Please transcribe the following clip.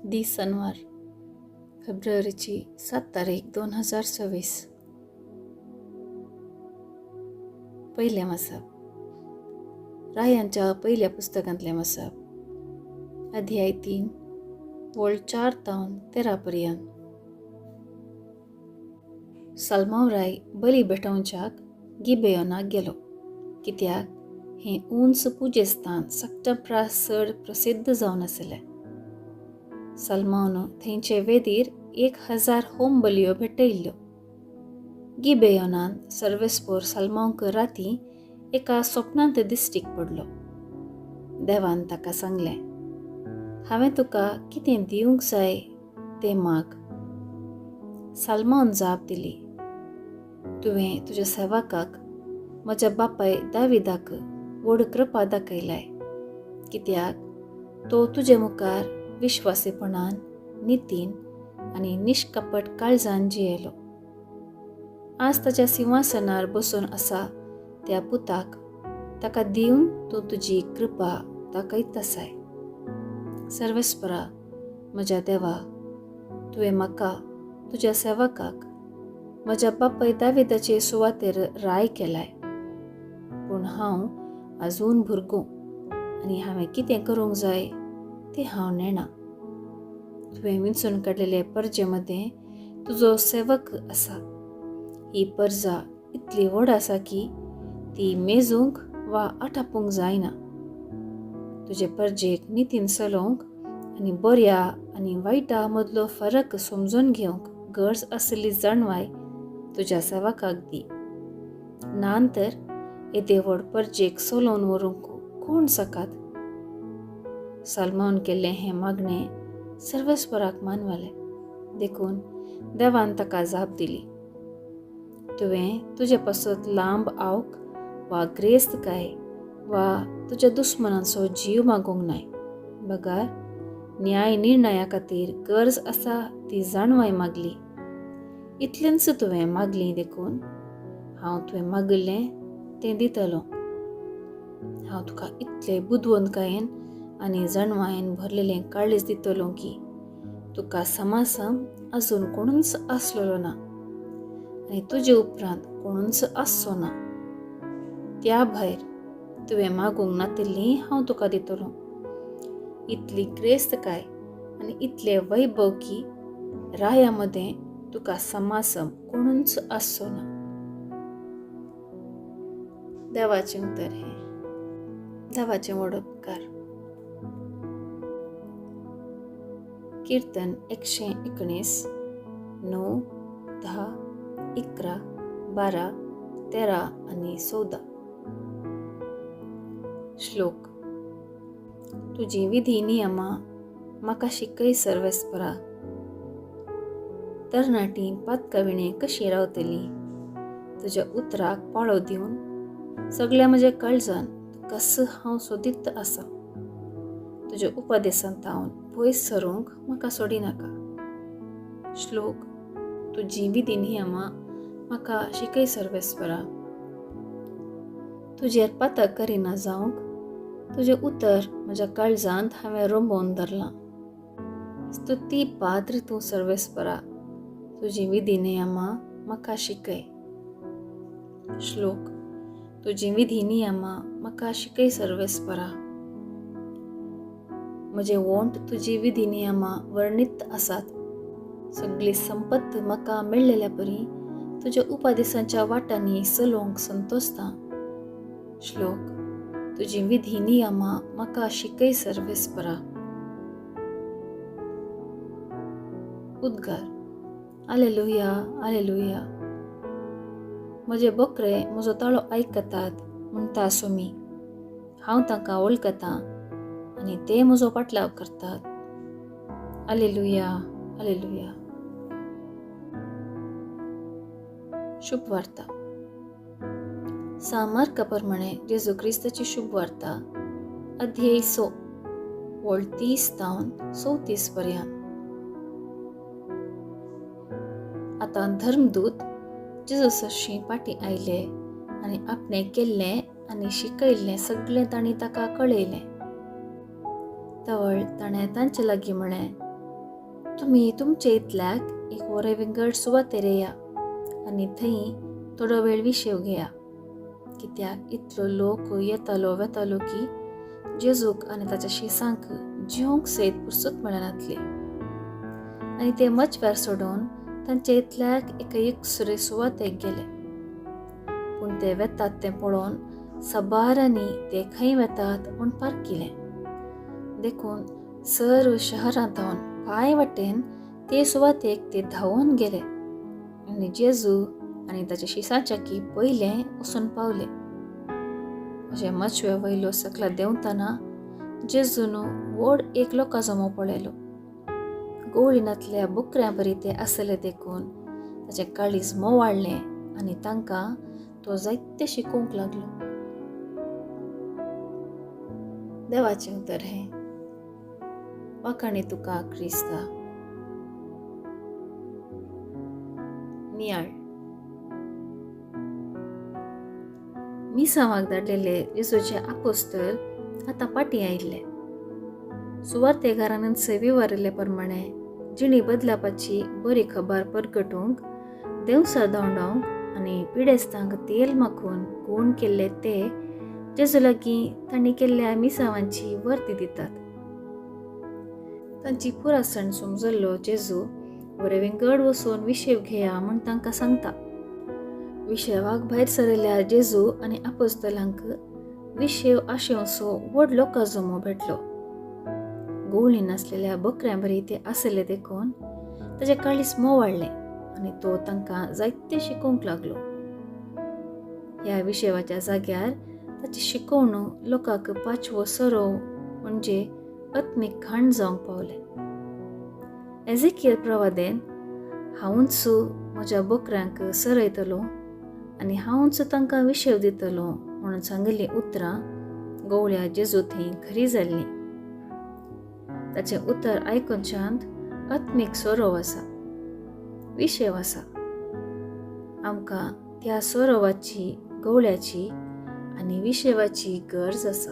शनिवार फेब्रुवारीची 7 तारीख 2026. पहिले मसाब रायांच्या पहिल्या पुस्तकांतले मसाब अध्याय 3 वळ 4 तावन 13 पर्यंत. सलमाव राय बली भेटोवच्याक गिबेयोनाक गेलो, कित्याक हें उंच पुजेस्थान सक्तपरा चड प्रसिद्ध जावन आसलें. सलमावन थंयचे वेदीर 1000 होम बलयो भेटयल्ल्यो. गिबेयोनान सर्वेस्पोर सलमावक रातीं एका स्वप्नांत दिश्टीक पडलो. देवान ताका सांगलें, हांवें तुका कितें दिवंक जाय तें माग. सलमावन जाप दिली, तुवें तुज्या सेवकाक म्हज्या बापाय दाविदाक व्हड कृपा दाखयलाय, कित्याक तो तुजे मुखार विश्वासीपणान, नितीन आनी निश्कपट काळजान जियेलो. आज ताच्या सिंहासनार बसून आसा त्या पुताक ताका दिवन तूं तुजी कृपा दाखयत आसाय. सर्वेस्परा म्हज्या देवा, तुवें म्हाका तुज्या सेवकाक म्हज्या बापाय दाविदाचे सुवातेर राय केलाय, पूण हांव आजून भुरगो आनी हांवें कितें करूंक जाय तें हांव नेना. तुवें विंचून काडलेले पर्जे मदें तुजो सेवक आसा. ही पर्जा इतली व्हड आसा की ती मेजूंक वा आटापूंक जायना. तुजे पर्जेक नितीन चलोवंक आनी बऱ्या आनी वायटा मदलो फरक समजून घेवंक गरज आसली जाणवाय तुज्या सेवकाक दी. नांतर येदे व्हड पर्जेक चलोवन व्हरूंक कोण सकात? सलमावन केल्लें हें मागणें सर्वेस्पराक मानवलें. देखून देवान ताका जाप दिली, तुवें तुजे पासत लांब आवक वा ग्रेस्त काय वा तुज्या दुस्मनांचो जीव मागूंक नाय. बगार न्याय निर्णया खातीर गरज आसा ती जाणवाय मागली. इतलेंच तुवें मागलीं, देखून हांव तुवें मागिल्लें तें दितलों. हांव तुका इतलें बुदवंतकायेन आनी जाणवायेन भरलेलें काळीज दितलों की तुका समासम आजून कोणूच आसलेलो ना आनी तुजे उपरांत कोणूच आसचो ना. त्या भायर तुवें मागूंक नातिल्लीं हांव तुका दितलों. इतली ग्रेस्तकाय आनी इतलें वैभव की राया मदें तुका समासम कोणूच आसचो ना. देवाचें उतर हें. देवाचें व्हड उपकार. कीर्तन 119 9, 10, 11, 12, 13 आनी 14. श्लोक. तुजी विधी नियमां म्हाका शिकय सर्वेस्परा. तरणाटीं पातकाविणें कशीं रावतलीं, तुज्या उतराक पाळो दिवन सगळ्या म्हज्या काळजान तुका हांव सोदीत आसां. तुज्या उपदेशांत हांव पयस सरूंक म्हाका सोडिनाका. श्लोक. तुजी विधी नियमां म्हाका शिकय सर्वेस्परा. तुजेर पातक करिना जावंक तुजें उतर म्हज्या काळजांत हांवें रोंबोवन धरलां. स्तुती पात्र तूं सर्वेस्परा. तुजी विधी नियमां म्हाका शिकय. श्लोक. तुजी विधी नियमां म्हाका शिकय सर्वेस्परा. म्हजे वोंट तुजी विधी नियमां वर्णीत आसात. सगळी संपत्त म्हाका मेळलेल्या परी तुज्या उपदेशांच्या वाटांनी चलोवंक संतोसतां. श्लोक. तुजी विधी नियमां म्हाका शिकय सर्वेस्परा. उद्गार. Hallelujah, hallelujah. म्हजे बकरे म्हजो ताळो आयकतात म्हणटा सुमी. हांव तांकां वळखतां आनी ते म्हजो पाटलाव करतात. Hallelujah, hallelujah. शुभ वार्ता. सामार्का प्रमाणे जेजू क्रिस्ताची शुभ वार्ता अध्याय 6 वळ 30 तावन 34 पर्यंत. आतां धर्मदूत जेजूसाची फाटीं आयले आनी आपणें केल्लें आनी शिकयल्लें सगळें तांणी ताका कळयलें. तवळ ताणें तांचे लागीं म्हळें, तुम्ही तुमचे इतल्याक एक वरे विंगड सुवातेर येया आनी थंय थोडो वेळ विशेव घेया, कित्याक इतलो लोक येतालो वेतालो की जेजूक आनी ताच्या शिसांक जेवंक सयत पुरसूत मेळनातली. आनी ते मजव्यार सोडून तांचे इतल्याक एका एकसुरे सुवातेक गेले. पूण ते वेतात तें पळोवन साबारांनी ते खंय वेतात म्हूण पारकिलें. देखून सर्व शहरांत धांवन पांय वाटेन ते सुवातेक ते धांवून गेले आनी जेजू आनी ताच्या शिसाच्याकी पयलें वचून पावले. अशें मजवे वयलो सकला देंवतना जेजून व्हड एक लोकां जमो पळयलो. गवळीनांतल्या बुकऱ्यां बरी ते आसले देखून ताचें काळीज मोवाळ्ळें आनी तांकां तो जायते शिकोवंक लागलो. देवाचें उतर हें. वाखाणी तुका क्रिस्ता. नियाळ. मिसावाक धाडलेले जेजूचे आपोस्तल आतां फाटीं आयिल्ले. सुवातेकारांनी सवी वारिल्ले प्रमाणें जिणी बदलावपाची बरी खबर परगटूंक देंवसार धांवडावंक आनी पिडेस्तांक तेल माखून गूण केल्ले ते जेजू लागीं तांणी केल्ल्या मिसावांची वर्ती दितात. तांची पुरासण समजल्लो जेजू वरे विंगड वचून विशेव घेया म्हूण तांकां सांगता. विशेवाक भायर सरिल्ल्या जेजू आनी आपोस्तलांक विशेव आशेवचो व्हड लोकां जमो भेटलो. गवळी नासलेल्या बकऱ्यां बरी ते आसले देखून ताचें काळीज मोवाळ्ळें आनी तो तांकां जायते शिकोवंक लागलो. ह्या विशेवाच्या जाग्यार ताची शिकवणूक लोकांक पांचवो सरोव म्हणजे आत्मीक खाण जावंक पावलें. एझेकियल प्रवादेन हांवूच म्हज्या बकऱ्यांक सरयतलो आनी हांवूच तांकां विशेव दितलो म्हणून सांगिल्लीं उतरां गवळ्या जेजू थंय खरी जाल्लीं. ताचें उतर आयकूनच्यान आत्मीक सरोव आसा, विशेव आसा. आमकां त्या सरोवाची, गवळ्याची आनी विशेवाची गरज आसा.